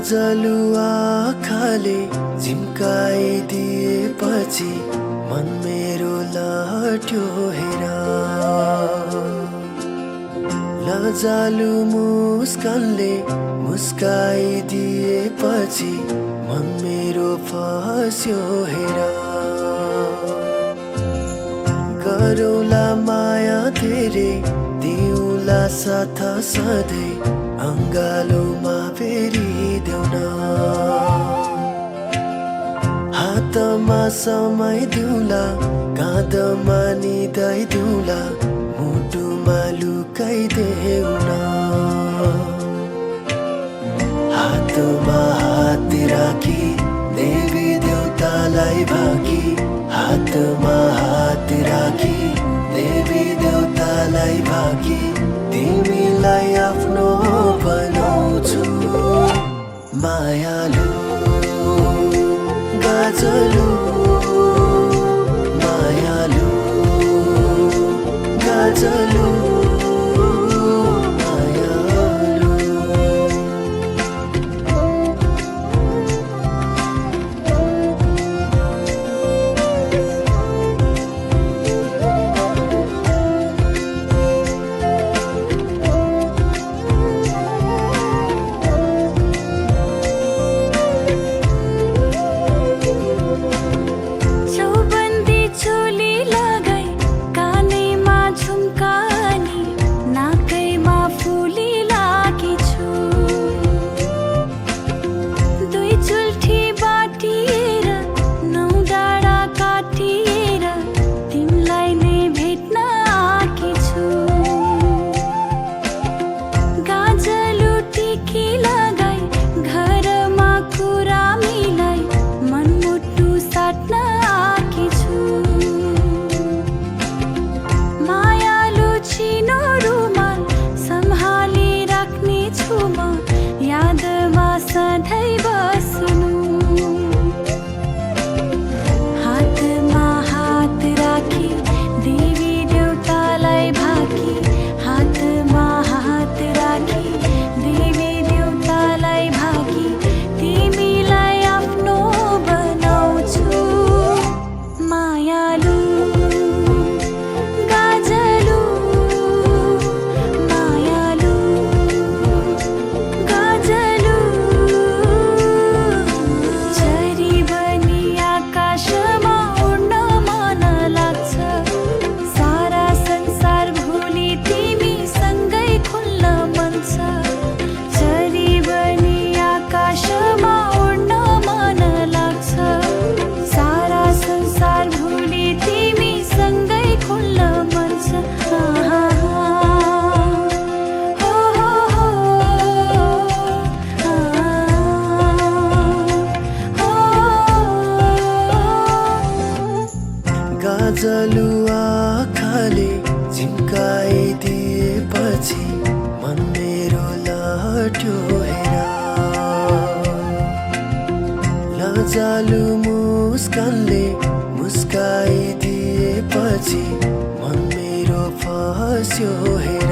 गाजलु आँखाले झिम्काइदिएपछि मन मेरो लट्यो हेर। लजालु मुस्कानले मुस्काइदिएपछि मन मेरो फस्यो हेर। गरौँला माया धेरै दिउँला साथ सधैँ अङ्गालोमा फेरिदेऊ न। हातमा समय दिउँला काँधमा निदाइ दिउँला मुटुमा लुकाइदेऊ न। हातमा हात राखी देवी देउतालाई भाकी। हातमा हात राखी देवी देउतालाई भाकी। तिमीलाई आफ्नो बनाउँछु मायालु गाजलु मायालु गाजलु मायालु। गाजलु आँखाले झिम्काइदिएपछि मन मेरो लट्यो हेर। लजालु मुस्कानले मुस्काइदिएपछि मन मेरो फस्यो हेर।